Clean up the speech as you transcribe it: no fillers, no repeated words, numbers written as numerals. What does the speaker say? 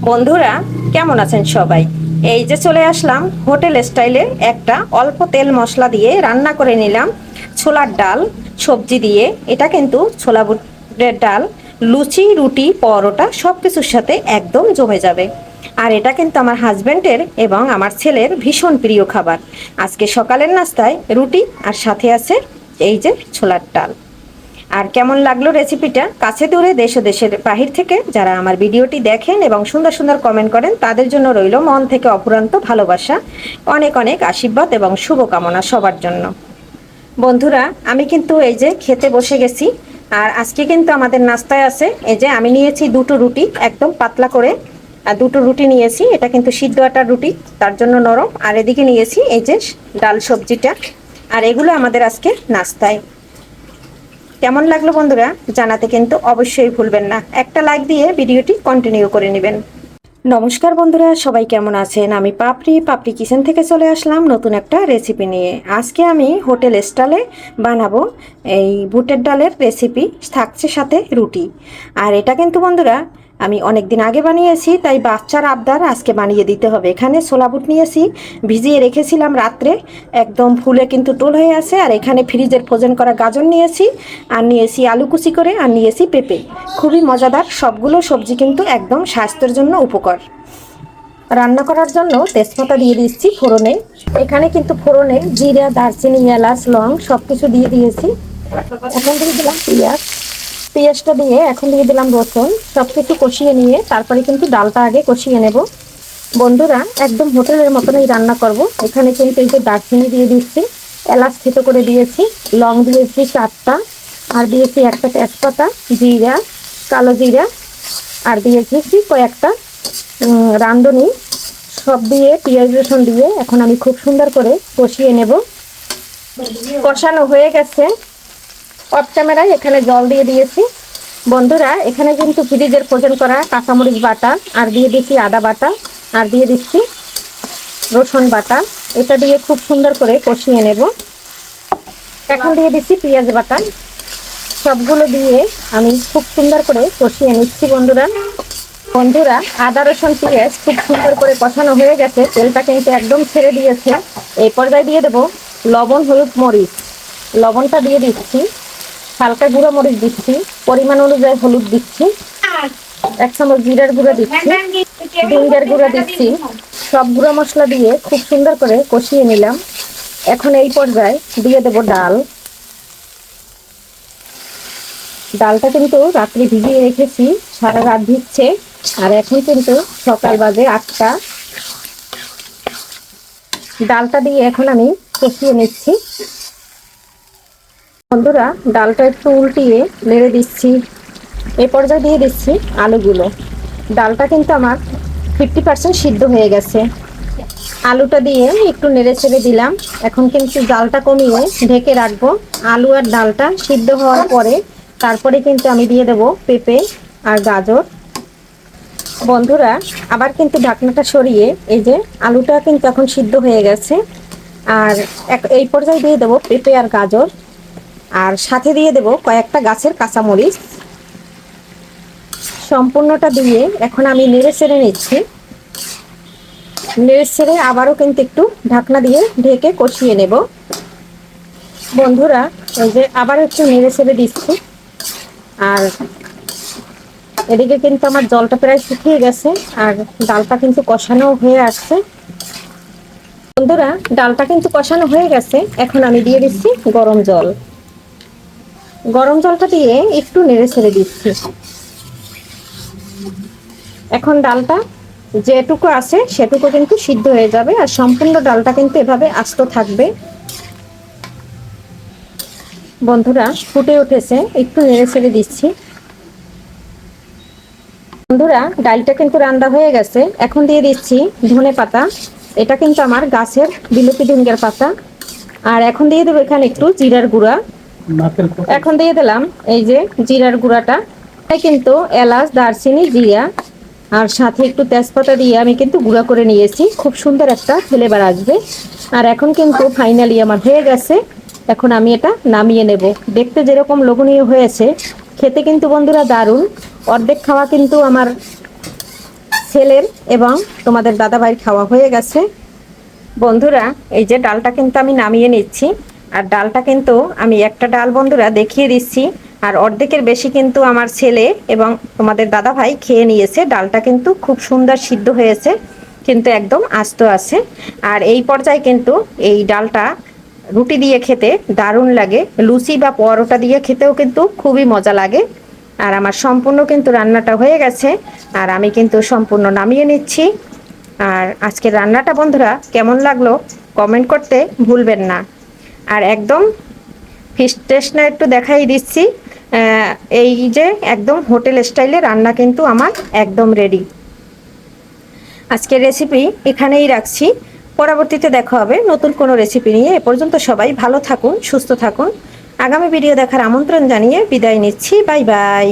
বন্ধুরা, কেমন আছেন সবাই? এই যে চলে আসলাম হোটেল স্টাইলে একটা অল্প তেল মশলা দিয়ে রান্না করে নিলাম ছোলার ডাল সবজি দিয়ে। এটা কিন্তু ছোলা বুটের ডাল লুচি রুটি পরোটা সব কিছুর সাথে একদম জমে যাবে। আর এটা কিন্তু আমার হাজব্যান্ডের এবং আমার ছেলের ভীষণ প্রিয় খাবার। আজকে সকালের নাস্তায় রুটি আর সাথে আছে এই যে ছোলার ডাল। আর কেমন লাগলো রেসিপিটা? কাছে দূরে দেশ ও দেশের বাহির থেকে যারা আমার ভিডিওটি দেখেন এবং সুন্দর সুন্দর কমেন্ট করেন তাদের জন্য রইল মন থেকে অফুরন্ত ভালোবাসা, অনেক অনেক আশীর্বাদ এবং শুভকামনা সবার জন্য। বন্ধুরা, আমি কিন্তু এই যে খেতে বসে গেছি। আর আজকে কিন্তু আমাদের নাস্তায় আছে এই যে আমি নিয়েছি দুটো রুটি একদম পাতলা করে। আর দুটো রুটি নিয়েছি, এটা কিন্তু সিদ্ধ আটার রুটি, তার জন্য নরম। আর এদিকে নিয়েছি এই যে ডাল সবজিটা। আর এগুলো আমাদের আজকে নাস্তায়। কেমন লাগলো বন্ধুরা জানাতে কিন্তু অবশ্যই ভুলবেন না, একটা লাইক দিয়ে ভিডিওটি কন্টিনিউ করে নেবেন। নমস্কার বন্ধুরা, সবাই কেমন আছেন? আমি পাপড়ি কিচেন থেকে চলে আসলাম নতুন একটা রেসিপি নিয়ে। আজকে আমি হোটেল স্টাইলে বানাবো এই বুটের ডালের রেসিপি, থাকছে সাথে রুটি। আর এটা কিন্তু বন্ধুরা আমি অনেক দিন আগে বানিয়েছি, তাই বাচ্চার আবদার আজকে বানিয়ে দিতে হবে। এখানে ছোলা বুট নিয়েছি, ভিজিয়ে রেখেছিলাম রাত্রে, একদম ফুলে কিন্তু টোল হয়ে আছে। আর এখানে ফ্রিজের ফ্রোজেন করা গাজর নিয়েছি, আর নিয়েছি আলু কুচি করে, আর নিয়েছি পেঁপে। খুবই মজাদার সবগুলো সবজি, কিন্তু একদম স্বাস্থ্যের জন্য উপকার। রান্না করার জন্য তেজপাতা দিয়ে দিচ্ছি ফোড়নে। এখানে কিন্তু ফোড়নে জিরা দারচিনি এলাচ লং সব কিছু দিয়ে দিয়েছি। এখন দিয়ে দিলাম পেঁয়াজটা দিয়ে এখন দিয়ে দিলাম রসুন। সব কিছু কষিয়ে নিয়ে তারপরে কিন্তু ডালটা আগে কষিয়ে নেব। বন্ধুরা, একদম হোটেলের মতনই রান্না করব। এখানে কিন্তু এই যে দারচিনি দিয়ে দিচ্ছি, এলাচ থেতো করে দিয়েছি, লং দিয়েছি 4টা, আর দিয়েছি একটা তেজপাতা, জিরা, কালো জিরা, আর দিয়েছি কয়েকটা রাঁধুনি। সব দিয়ে পেঁয়াজ রসুন দিয়ে এখন আমি খুব সুন্দর করে কষিয়ে নেব। কষানো হয়ে গেছে, অফ ক্যামেরায় এখানে জল দিয়ে দিয়েছি। বন্ধুরা, এখানে কিন্তু ফ্রিজের ফ্রোজেন করা কাঁচামরিচ বাটা, আর দিয়ে দিচ্ছি আদা বাটা, আর দিয়ে দিচ্ছি রসুন বাটা। এটা দিয়ে খুব সুন্দর করে কষিয়ে নেব। এখন দিয়ে দিচ্ছি পেঁয়াজ বাটা। সবগুলো দিয়ে আমি খুব সুন্দর করে কষিয়ে নিচ্ছি। বন্ধুরা, আদা রসুন পেঁয়াজ খুব সুন্দর করে কষানো হয়ে গেছে, তেলটা কিন্তু একদম ছেড়ে দিয়েছে। এই পর্যায়ে দিয়ে দেবো লবণ হলুদ মরিচ। লবণটা দিয়ে দিচ্ছি, হালকা গুঁড়ো মরিচ দিচ্ছি, পরিমাণ অনুযায়ী হলুদ দিচ্ছি, 1 চামচ জিরার গুঁড়া দিচ্ছি, ধনিয়ার গুঁড়া দিচ্ছি। সব গুঁড়ো মশলা দিয়ে খুব সুন্দর করে কষিয়ে নিলাম। এখন এই পর্যায়ে দিয়ে দেব ডালটা কিন্তু রাত্রে ভিজিয়ে রেখেছি, সারা রাত ভিজছে। আর এখন কিন্তু সকাল বাজে 8টা। ডালটা দিয়ে এখন আমি কষিয়ে নিচ্ছি। বন্ধুরা, ডালটা একটু উল্টিয়ে নেড়ে দিচ্ছি। এই পর্যায়ে দিয়ে দিচ্ছি আলুগুলো। ডালটা কিন্তু আমার 50% সিদ্ধ হয়ে গেছে। আলুটা দিয়ে একটু নেড়ে ছেড়ে দিলাম। এখন কিন্তু জালটা কমিয়ে ঢেকে রাখবো। আলু আর ডালটা সিদ্ধ হওয়ার পরে তারপরে কিন্তু আমি দিয়ে দেব পেঁপে আর গাজর। বন্ধুরা, আবার কিন্তু ঢাকনাটা সরিয়ে এই যে আলুটা কিন্তু এখন সিদ্ধ হয়ে গেছে। আর এই পর্যায়ে দিয়ে দেবো পেঁপে আর গাজর, আর সাথে দিয়ে দেব কয়েকটা গাছের কাঁচামরিচ। সম্পূর্ণটা দিয়ে এখন আমি নেড়ে ছেড়ে নিচ্ছি। নেড়ে ছেড়ে আবারও কিন্তু একটু ঢাকনা দিয়ে ঢেকে কষিয়ে নেব। বন্ধুরা, এই যে আবার একটু নেড়ে ছেড়ে দিচ্ছি। আর এদিকে কিন্তু আমার জলটা প্রায় শুকিয়ে গেছে, আর ডালটা কিন্তু কষানো হয়ে আসছে। বন্ধুরা, ডালটা কিন্তু কষানো হয়ে গেছে। এখন আমি দিয়ে দিচ্ছি গরম জল। গরম জলটা দিয়ে একটু নেড়ে ছেড়ে দিচ্ছি। এখন ডালটা যেটুকু আছে সেটুকু কিন্তু সিদ্ধ হয়ে যাবে, আর সম্পূর্ণ ডালটা কিন্তু এভাবে আস্ত থাকবে। বন্ধুরা, ফুটে উঠেছে, একটু নেড়ে ছেড়ে দিচ্ছি। বন্ধুরা, ডালটা কিন্তু রান্না হয়ে গেছে। এখন দিয়ে দিচ্ছি ধনেপাতা। এটা কিন্তু আমার গাছের বিলতি ধনিয়ার পাতা। আর এখন দিয়ে দেবো এখানে একটু জিরার গুঁড়া। এখন দিয়ে দিলাম এই যে জিরার গুঁড়াটা। কিন্তু এলাচ দারচিনি জিরা আর সাথে একটু তেজপাতা দিয়ে আমি কিন্তু গুঁড়া করে নিয়েছি, খুব সুন্দর একটা ফ্লেভার আসবে। আর এখন কিন্তু ফাইনালি আমার হয়ে গেছে। এখন আমি এটা নামিয়ে নেব। দেখতে যেরকম লোভনীয় হয়েছে, খেতে কিন্তু বন্ধুরা দারুণ। অর্ধেক খাওয়া কিন্তু আমার ছেলের এবং তোমাদের দাদাভাইয়ের খাওয়া হয়ে গেছে। বন্ধুরা এই যে ডালটা কিন্তু আমি নামিয়ে নিচ্ছি, আর ডালটা কিন্তু আমি একটা ডাল বন্ধুরা দেখিয়ে দিচ্ছি, আর অর্ধেকের বেশি কিন্তু আমার ছেলে এবং তোমাদের দাদাভাই খেয়ে নিয়েছে। ডালটা কিন্তু খুব সুন্দর সিদ্ধ হয়েছে, কিন্তু একদম আস্ত আছে। আর এই পর্যায়ে কিন্তু এই ডালটা রুটি দিয়ে খেতে দারুণ লাগে, লুচি বা পরোটা দিয়ে খেতেও কিন্তু খুবই মজা লাগে। আর আমার সম্পূর্ণ কিন্তু রান্নাটা হয়ে গেছে, আর আমি কিন্তু সম্পূর্ণ নামিয়ে নিচ্ছি। আর আজকের রান্নাটা বন্ধুরা কেমন লাগলো কমেন্ট করতে ভুলবেন না। আর একদম ফিশ টেস্ট না একটু দেখাই দিচ্ছি। এই যে একদম হোটেল স্টাইলে রান্না কিন্তু আমার একদম রেডি। আজকের রেসিপি এখানেই রাখছি, পরবর্তীতে দেখা হবে নতুন কোনো রেসিপি নিয়ে। এ পর্যন্ত সবাই ভালো থাকুন, সুস্থ থাকুন। আগামী ভিডিও দেখার আমন্ত্রণ জানিয়ে বিদায় নিচ্ছি। Bye bye.